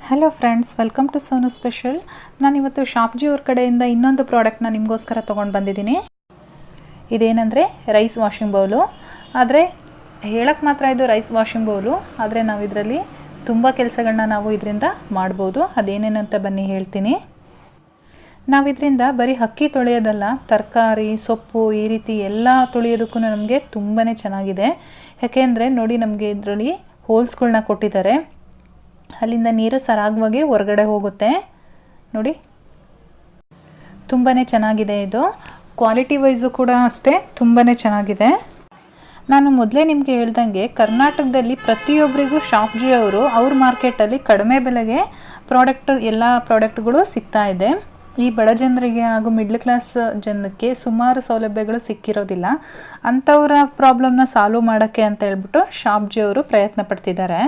Hello friends, welcome to Sonu special. ನಾನಿವತ್ತು ಶಾಪ್ಜಿ ಅವ್ರ ಕಡೆಯಿಂದ ಇನ್ನೊಂದು ಪ್ರಾಡಕ್ಟ್ನ ನಿಮಗೋಸ್ಕರ ತೊಗೊಂಡು ಬಂದಿದ್ದೀನಿ. ಇದೇನೆಂದರೆ ರೈಸ್ ವಾಷಿಂಗ್ ಬೌಲು. ಆದರೆ ಹೇಳಕ್ಕೆ ಮಾತ್ರ ಇದು ರೈಸ್ ವಾಷಿಂಗ್ ಬೌಲು, ಆದರೆ ನಾವು ಇದರಲ್ಲಿ ತುಂಬ ಕೆಲಸಗಳನ್ನ ನಾವು ಇದರಿಂದ ಮಾಡ್ಬೋದು. ಅದೇನೇನಂತ ಬನ್ನಿ ಹೇಳ್ತೀನಿ. ನಾವಿದರಿಂದ ಬರೀ ಅಕ್ಕಿ ತೊಳೆಯೋದಲ್ಲ, ತರಕಾರಿ, ಸೊಪ್ಪು ಈ ರೀತಿ ಎಲ್ಲ ತೊಳೆಯೋದಕ್ಕೂ ನಮಗೆ ತುಂಬಾ ಚೆನ್ನಾಗಿದೆ. ಯಾಕೆಂದರೆ ನೋಡಿ, ನಮಗೆ ಇದರಲ್ಲಿ ಹೋಲ್ಸ್ಗಳನ್ನ ಕೊಟ್ಟಿದ್ದಾರೆ. ಅಲ್ಲಿಂದ ನೀರು ಸರಾಗವಾಗಿ ಹೊರಗಡೆ ಹೋಗುತ್ತೆ. ನೋಡಿ, ತುಂಬಾ ಚೆನ್ನಾಗಿದೆ. ಇದು ಕ್ವಾಲಿಟಿ ವೈಸು ಕೂಡ ಅಷ್ಟೇ ತುಂಬಾ ಚೆನ್ನಾಗಿದೆ. ನಾನು ಮೊದಲೇ ನಿಮಗೆ ಹೇಳ್ದಂಗೆ ಕರ್ನಾಟಕದಲ್ಲಿ ಪ್ರತಿಯೊಬ್ಬರಿಗೂ ಶಾಪ್ಜಿ ಅವರು ಅವ್ರ ಮಾರ್ಕೆಟಲ್ಲಿ ಕಡಿಮೆ ಬೆಲೆಗೆ ಎಲ್ಲ ಪ್ರಾಡಕ್ಟ್ಗಳು ಸಿಗ್ತಾ ಇದೆ. ಈ ಬಡ ಜನರಿಗೆ ಹಾಗೂ ಮಿಡ್ಲ್ ಕ್ಲಾಸ್ ಜನಕ್ಕೆ ಸುಮಾರು ಸೌಲಭ್ಯಗಳು ಸಿಕ್ಕಿರೋದಿಲ್ಲ. ಅಂಥವರ ಪ್ರಾಬ್ಲಮ್ನ ಸಾಲ್ವ್ ಮಾಡೋಕ್ಕೆ ಅಂತ ಹೇಳ್ಬಿಟ್ಟು ಶಾಪ್ಜಿ ಅವರು ಪ್ರಯತ್ನ ಪಡ್ತಿದ್ದಾರೆ.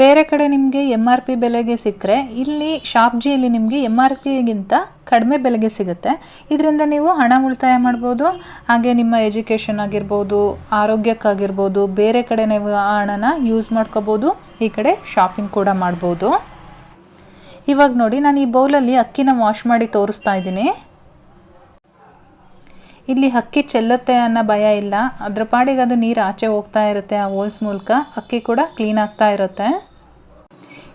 ಬೇರೆ ಕಡೆ ನಿಮಗೆ MRP ಬೆಲೆಗೆ ಸಿಕ್ಕರೆ, ಇಲ್ಲಿ ಶಾಪ್ಜಿಯಲ್ಲಿ ನಿಮಗೆ MRPಗಿಂತ ಕಡಿಮೆ ಬೆಲೆಗೆ ಸಿಗುತ್ತೆ. ಇದರಿಂದ ನೀವು ಹಣ ಉಳಿತಾಯ ಮಾಡ್ಬೋದು. ಹಾಗೆ ನಿಮ್ಮ ಎಜುಕೇಷನ್ ಆಗಿರ್ಬೋದು, ಆರೋಗ್ಯಕ್ಕಾಗಿರ್ಬೋದು, ಬೇರೆ ಕಡೆ ನೀವು ಆ ಹಣನ ಯೂಸ್ ಮಾಡ್ಕೋಬೋದು. ಈ ಕಡೆ ಶಾಪಿಂಗ್ ಕೂಡ ಮಾಡ್ಬೋದು. ಇವಾಗ ನೋಡಿ, ನಾನು ಈ ಬೌಲಲ್ಲಿ ಅಕ್ಕಿನ ವಾಶ್ ಮಾಡಿ ತೋರಿಸ್ತಾ ಇದ್ದೀನಿ. ಇಲ್ಲಿ ಅಕ್ಕಿ ಚೆಲ್ಲುತ್ತೆ ಅನ್ನೋ ಭಯ ಇಲ್ಲ. ಅದ್ರ ಪಾಡಿಗೆ ಅದು ನೀರು ಆಚೆ ಹೋಗ್ತಾ ಇರುತ್ತೆ. ಆ ಹೋಲ್ಸ್ ಮೂಲಕ ಅಕ್ಕಿ ಕೂಡ ಕ್ಲೀನ್ ಆಗ್ತಾ ಇರುತ್ತೆ.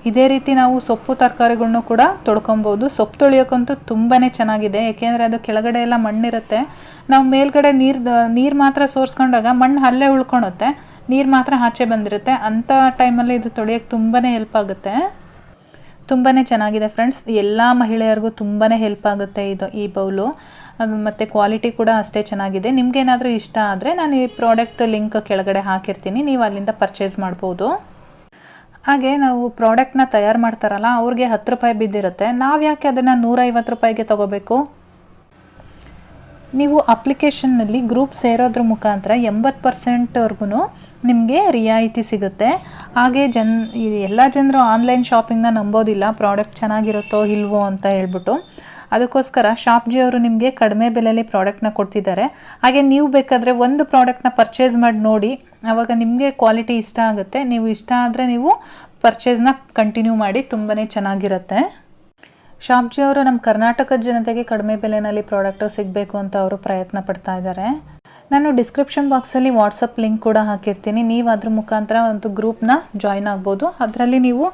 ಇದೇ ರೀತಿ ನಾವು ಸೊಪ್ಪು ತರಕಾರಿಗಳನ್ನೂ ಕೂಡ ತೊಳ್ಕೊಬೋದು. ಸೊಪ್ಪು ತೊಳೆಯೋಕ್ಕಂತೂ ತುಂಬಾ ಚೆನ್ನಾಗಿದೆ. ಏಕೆಂದರೆ ಅದು ಕೆಳಗಡೆ ಎಲ್ಲ ಮಣ್ಣಿರುತ್ತೆ. ನಾವು ಮೇಲ್ಗಡೆ ನೀರು ಮಾತ್ರ ಸೋರಿಸ್ಕೊಂಡಾಗ ಮಣ್ಣು ಅಲ್ಲೇ ಉಳ್ಕೊಳುತ್ತೆ, ನೀರು ಮಾತ್ರ ಆಚೆ ಬಂದಿರುತ್ತೆ. ಅಂಥ ಟೈಮಲ್ಲಿ ಇದು ತೊಳೆಯೋಕ್ಕೆ ತುಂಬಾ ಹೆಲ್ಪ್ ಆಗುತ್ತೆ. ತುಂಬಾ ಚೆನ್ನಾಗಿದೆ ಫ್ರೆಂಡ್ಸ್. ಎಲ್ಲ ಮಹಿಳೆಯರಿಗೂ ತುಂಬಾ ಹೆಲ್ಪ್ ಆಗುತ್ತೆ ಈ ಬೌಲು. ಮತ್ತು ಕ್ವಾಲಿಟಿ ಕೂಡ ಅಷ್ಟೇ ಚೆನ್ನಾಗಿದೆ. ನಿಮಗೇನಾದರೂ ಇಷ್ಟ ಆದರೆ ನಾನು ಈ ಪ್ರಾಡಕ್ಟ್ ಲಿಂಕ್ ಕೆಳಗಡೆ ಹಾಕಿರ್ತೀನಿ, ನೀವು ಅಲ್ಲಿಂದ ಪರ್ಚೇಸ್ ಮಾಡ್ಬೋದು. ಹಾಗೆ ನಾವು ಪ್ರಾಡಕ್ಟ್ನ ತಯಾರು ಮಾಡ್ತಾರಲ್ಲ, ಅವ್ರಿಗೆ 10 ರೂಪಾಯಿ ಬಿದ್ದಿರುತ್ತೆ. ನಾವು ಯಾಕೆ ಅದನ್ನು 150 ರೂಪಾಯಿಗೆ ತೊಗೋಬೇಕು? ನೀವು ಅಪ್ಲಿಕೇಶನ್ನಲ್ಲಿ ಗ್ರೂಪ್ ಸೇರೋದ್ರ ಮುಖಾಂತರ 80%ವರೆಗೂ ನಿಮಗೆ ರಿಯಾಯಿತಿ ಸಿಗುತ್ತೆ. ಹಾಗೆ ಎಲ್ಲ ಜನರು ಆನ್ಲೈನ್ ಶಾಪಿಂಗ್ನ ನಂಬೋದಿಲ್ಲ, ಪ್ರಾಡಕ್ಟ್ ಚೆನ್ನಾಗಿರುತ್ತೋ ಇಲ್ವೋ ಅಂತ ಹೇಳ್ಬಿಟ್ಟು. ಅದಕ್ಕೋಸ್ಕರ ಶಾಪ್ಜಿ ಅವರು ನಿಮಗೆ ಕಡಿಮೆ ಬೆಲೆಯಲ್ಲಿ ಪ್ರಾಡಕ್ಟ್ನ ಕೊಡ್ತಿದ್ದಾರೆ. ಹಾಗೆ ನೀವು ಬೇಕಾದರೆ ಒಂದು ಪ್ರಾಡಕ್ಟ್ನ ಪರ್ಚೇಸ್ ಮಾಡಿ ನೋಡಿ, ಆವಾಗ ನಿಮಗೆ ಕ್ವಾಲಿಟಿ ಇಷ್ಟ ಆಗುತ್ತೆ. ನೀವು ಇಷ್ಟ ಆದರೆ ನೀವು ಪರ್ಚೇಸ್ನ ಕಂಟಿನ್ಯೂ ಮಾಡಿ, ತುಂಬಾ ಚೆನ್ನಾಗಿರುತ್ತೆ. ಶಾಪ್ಜಿ ಅವರು ನಮ್ಮ ಕರ್ನಾಟಕದ ಜನತೆಗೆ ಕಡಿಮೆ ಬೆಲೆಯಲ್ಲಿ ಪ್ರಾಡಕ್ಟ್ ಸಿಗಬೇಕು ಅಂತ ಅವರು ಪ್ರಯತ್ನ ಪಡ್ತಾ ಇದ್ದಾರೆ. ನಾನು ಡಿಸ್ಕ್ರಿಪ್ಷನ್ ಬಾಕ್ಸಲ್ಲಿ ವಾಟ್ಸಪ್ ಲಿಂಕ್ ಕೂಡ ಹಾಕಿರ್ತೀನಿ. ನೀವು ಅದ್ರ ಮುಖಾಂತರ ಒಂದು ಗ್ರೂಪ್ನ ಜಾಯ್ನ್ ಆಗ್ಬೋದು. ಅದರಲ್ಲಿ ನೀವು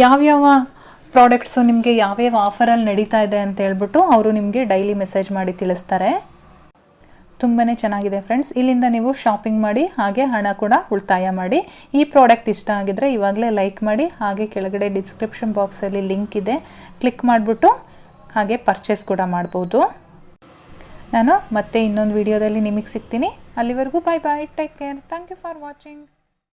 ಯಾವ್ಯಾವ ಪ್ರಾಡಕ್ಟ್ಸು ನಿಮಗೆ ಯಾವ್ಯಾವ ಆಫರಲ್ಲಿ ನಡೀತಾ ಇದೆ ಅಂತ ಹೇಳ್ಬಿಟ್ಟು ಅವರು ನಿಮಗೆ ಡೈಲಿ ಮೆಸೇಜ್ ಮಾಡಿ ತಿಳಿಸ್ತಾರೆ. ತುಂಬಾ ಚೆನ್ನಾಗಿದೆ ಫ್ರೆಂಡ್ಸ್. ಇಲ್ಲಿಂದ ನೀವು ಶಾಪಿಂಗ್ ಮಾಡಿ, ಹಾಗೆ ಹಣ ಕೂಡ ಉಳಿತಾಯ ಮಾಡಿ. ಈ ಪ್ರಾಡಕ್ಟ್ ಇಷ್ಟ ಆಗಿದ್ರೆ ಇವಾಗಲೇ ಲೈಕ್ ಮಾಡಿ. ಹಾಗೆ ಕೆಳಗಡೆ ಡಿಸ್ಕ್ರಿಪ್ಷನ್ ಬಾಕ್ಸಲ್ಲಿ ಲಿಂಕ್ ಇದೆ, ಕ್ಲಿಕ್ ಮಾಡಿಬಿಟ್ಟು ಹಾಗೆ ಪರ್ಚೇಸ್ ಕೂಡ ಮಾಡ್ಬೋದು. ನಾನು ಮತ್ತೆ ಇನ್ನೊಂದು ವಿಡಿಯೋದಲ್ಲಿ ನಿಮಗೆ ಸಿಗ್ತೀನಿ. ಅಲ್ಲಿವರೆಗೂ bye bye, take care, thank you for watching.